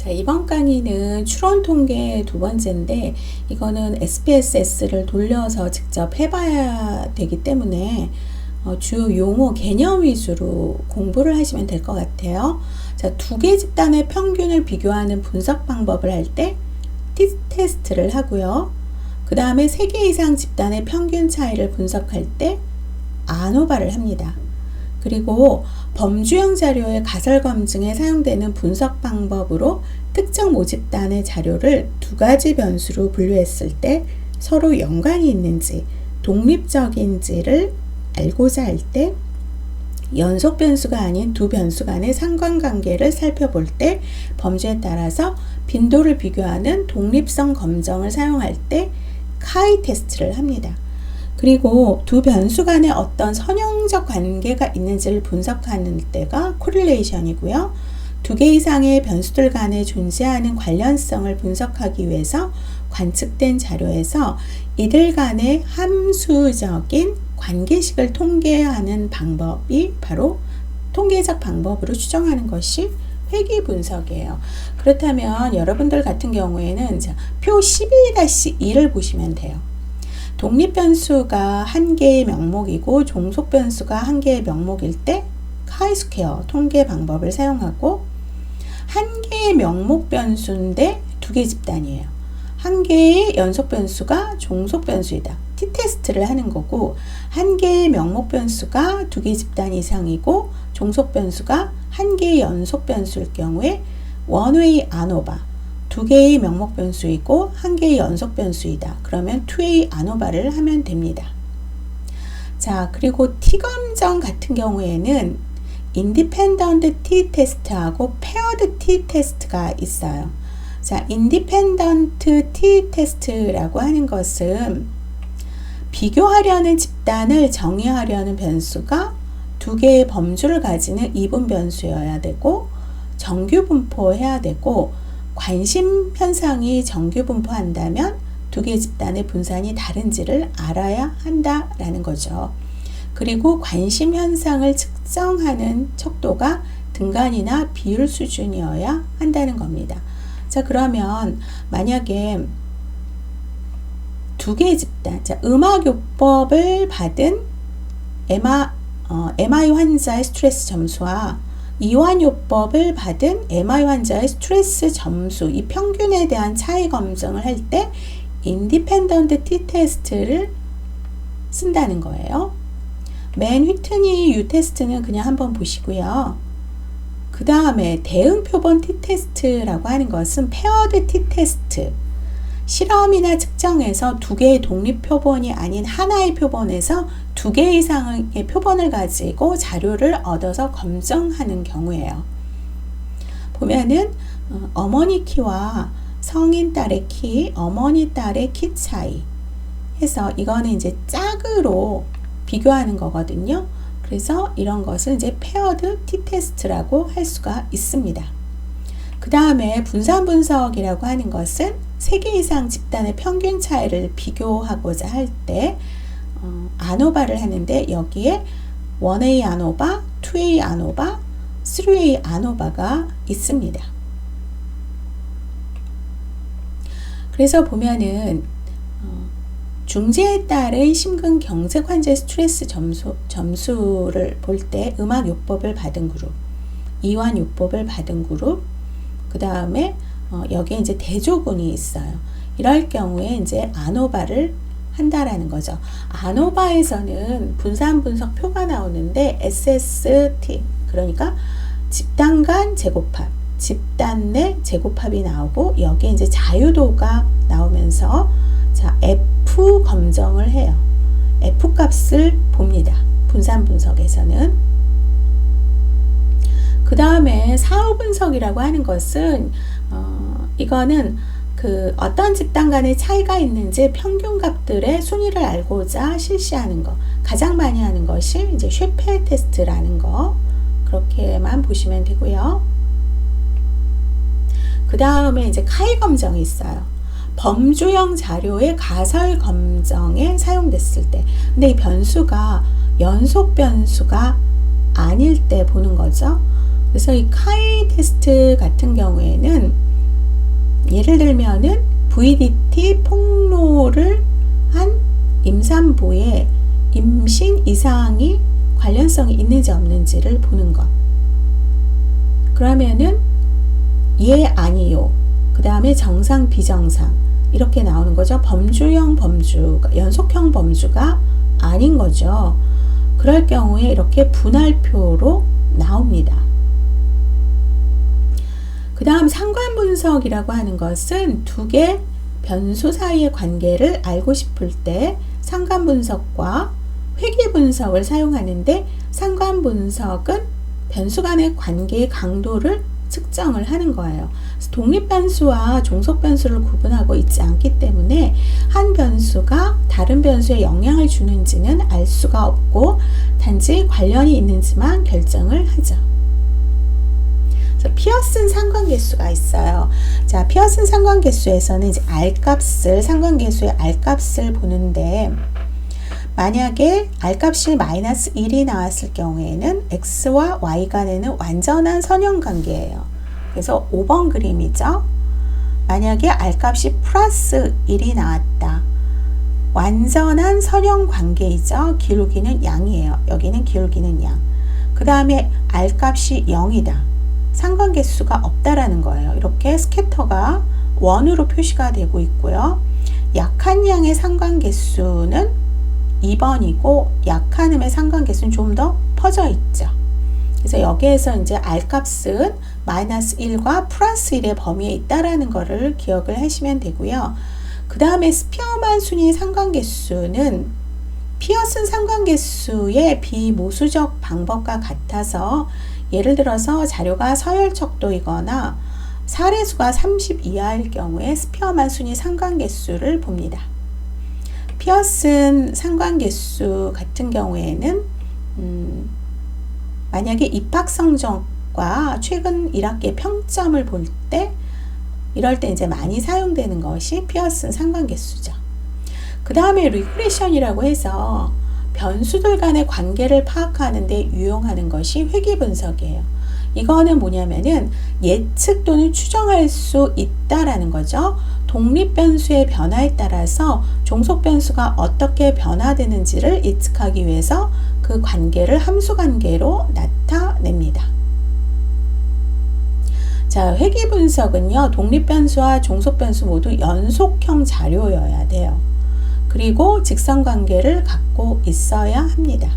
자, 이번 강의는 추론 통계 두 번째인데 이거는 SPSS를 돌려서 직접 해봐야 되기 때문에 주요 용어 개념 위주로 공부를 하시면 될 것 같아요. 자, 두 개 집단의 평균을 비교하는 분석 방법을 할 때 t-테스트를 하고요. 그 다음에 3개 이상 집단의 평균 차이를 분석할 때 아노바를 합니다. 그리고 범주형 자료의 가설 검증에 사용되는 분석 방법으로 특정 모집단의 자료를 두 가지 변수로 분류했을 때 서로 연관이 있는지 독립적인지를 알고자 할 때 연속 변수가 아닌 두 변수 간의 상관관계를 살펴볼 때 범주에 따라서 빈도를 비교하는 독립성 검정을 사용할 때 카이 테스트를 합니다. 그리고 두 변수 간에 어떤 선형적 관계가 있는지를 분석하는 때가 코릴레이션이고요. 두 개 이상의 변수들 간에 존재하는 관련성을 분석하기 위해서 관측된 자료에서 이들 간의 함수적인 관계식을 통계하는 방법이 바로 통계적 방법으로 추정하는 것이 회귀 분석이에요. 그렇다면 여러분들 같은 경우에는 표 11-2를 보시면 돼요. 독립변수가 한 개의 명목이고 종속변수가 한 개의 명목일 때 카이스퀘어 통계 방법을 사용하고 한 개의 명목 변수인데 두 개 집단이에요. 한 개의 연속 변수가 종속 변수이다. t-테스트를 하는 거고 한 개의 명목 변수가 두 개 집단 이상이고 종속 변수가 한 개의 연속 변수일 경우에 원웨이 아노바 두 개의 명목 변수이고 한 개의 연속 변수이다. 그러면 투웨이 아노바를 하면 됩니다. 자, 그리고 t-검정 같은 경우에는 인디펜던트 t-테스트하고 페어드 t-테스트가 있어요. 자, 인디펜던트 t-테스트라고 하는 것은 비교하려는 집단을 정의하려는 변수가 두 개의 범주를 가지는 이분 변수여야 되고 정규 분포해야 되고 관심 현상이 정규 분포한다면 두 개 집단의 분산이 다른지를 알아야 한다라는 거죠. 그리고 관심 현상을 측정하는 척도가 등간이나 비율 수준이어야 한다는 겁니다. 자, 그러면 만약에 두 개의 집단, 자, 음악요법을 받은 MI 환자의 스트레스 점수와 이완요법을 받은 MI 환자의 스트레스 점수, 이 평균에 대한 차이 검증을 할 때 인디펜던트 t-테스트를 쓴다는 거예요. 맨 휘트니 U 테스트는 그냥 한번 보시고요. 그 다음에 대응 표본 t-테스트라고 하는 것은 페어드 t-테스트. 실험이나 측정에서 두 개의 독립 표본이 아닌 하나의 표본에서 두 개 이상의 표본을 가지고 자료를 얻어서 검증하는 경우예요. 보면은 어머니 키와 성인 딸의 키, 어머니 딸의 키 차이 해서 이거는 이제 짝으로 비교하는 거거든요. 그래서 이런 것을 이제 페어드 t-테스트라고 할 수가 있습니다. 그 다음에 분산 분석이라고 하는 것은 3개 이상 집단의 평균 차이를 비교하고자 할 때 아노바를 하는데 여기에 1A 아노바, 2A 아노바, 3A 아노바가 있습니다. 그래서 보면은 중지에 따른 심근 경색 환자의 스트레스 점수를 볼 때 음악요법을 받은 그룹, 이완요법을 받은 그룹, 그 다음에 여기에 이제 대조군이 있어요. 이럴 경우에 이제 아노바를 한다라는 거죠. 아노바에서는 분산 분석 표가 나오는데 SST, 그러니까 집단 간 제곱합, 집단 내 제곱합이 나오고 여기에 이제 자유도가 나오면서 자, F 검정을 해요. F 값을 봅니다. 분산 분석에서는. 그 다음에 사후 분석이라고 하는 것은 이거는 어떤 집단 간의 차이가 있는지 평균 값들의 순위를 알고자 실시하는 거. 가장 많이 하는 것이 이제 쉐페 테스트라는 거. 그렇게만 보시면 되고요. 그 다음에 이제 카이 검정이 있어요. 범주형 자료의 가설 검정에 사용됐을 때. 근데 이 변수가 연속 변수가 아닐 때 보는 거죠. 그래서 이 카이 테스트 같은 경우에는 예를 들면은 VDT 폭로를 한 임산부의 임신 이상이 관련성이 있는지 없는지를 보는 것. 그러면은 예, 아니요. 그 다음에 정상, 비정상 이렇게 나오는 거죠. 범주형 범주가, 연속형 범주가 아닌 거죠. 그럴 경우에 이렇게 분할표로 나옵니다. 그 다음 상관분석이라고 하는 것은 두 개 변수 사이의 관계를 알고 싶을 때 상관분석과 회귀분석을 사용하는데, 상관분석은 변수 간의 관계의 강도를 측정을 하는 거예요. 독립변수와 종속변수를 구분하고 있지 않기 때문에 한 변수가 다른 변수에 영향을 주는지는 알 수가 없고 단지 관련이 있는지만 결정을 하죠. 그래서 피어슨 상관계수가 있어요. 자, 피어슨 상관계수에서는 이제 R값을, 상관계수의 R값을 보는데, 만약에 R값이 마이너스 1이 나왔을 경우에는 X와 Y 간에는 완전한 선형관계예요. 그래서 5번 그림이죠. 만약에 R값이 플러스 1이 나왔다. 완전한 선형관계이죠. 기울기는 양이에요. 여기는 기울기는 양. 그 다음에 R값이 0이다. 상관계수가 없다라는 거예요. 이렇게 스캐터가 원으로 표시가 되고 있고요. 약한 양의 상관계수는 2번이고 약한 음의 상관계수는 좀 더 퍼져 있죠. 그래서 여기에서 이제 R값은 마이너스 1과 플러스 1의 범위에 있다라는 것을 기억을 하시면 되고요. 그 다음에 스피어만 순위 상관계수는 피어슨 상관계수의 비모수적 방법과 같아서, 예를 들어서 자료가 서열척도이거나 사례수가 30 이하일 경우에 스피어만 순위 상관계수를 봅니다. 피어슨 상관계수 같은 경우에는 만약에 입학 성적과 최근 1학기 평점을 볼 때, 이럴 때 이제 많이 사용되는 것이 피어슨 상관계수죠. 그 다음에 리그레션이라고 해서 변수들 간의 관계를 파악하는 데 유용하는 것이 회귀분석이에요. 이거는 뭐냐면은 예측 또는 추정할 수 있다라는 거죠. 독립변수의 변화에 따라서 종속변수가 어떻게 변화되는지를 예측하기 위해서 그 관계를 함수관계로 나타냅니다. 자, 회귀분석은요, 독립변수와 종속변수 모두 연속형 자료여야 돼요. 그리고 직선관계를 갖고 있어야 합니다.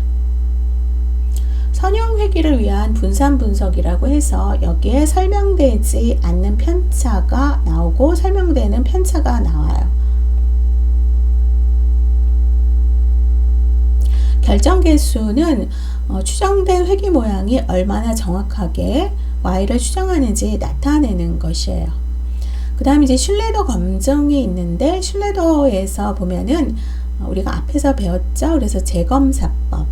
선형회귀를 위한 분산분석이라고 해서 여기에 설명되지 않는 편차가 나오고 설명되는 편차가 나와요. 결정계수는 추정된 회귀 모양이 얼마나 정확하게 y를 추정하는지 나타내는 것이에요. 그 다음에 이제 슐레더 검증이 있는데, 슐레더에서 보면은 우리가 앞에서 배웠죠. 그래서 재검사법,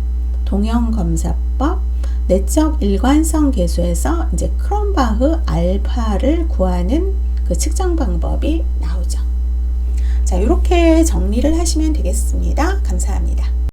동형검사법, 내적 일관성 계수에서 이제 크롬바흐 알파를 구하는 그 측정 방법이 나오죠. 자, 이렇게 정리를 하시면 되겠습니다. 감사합니다.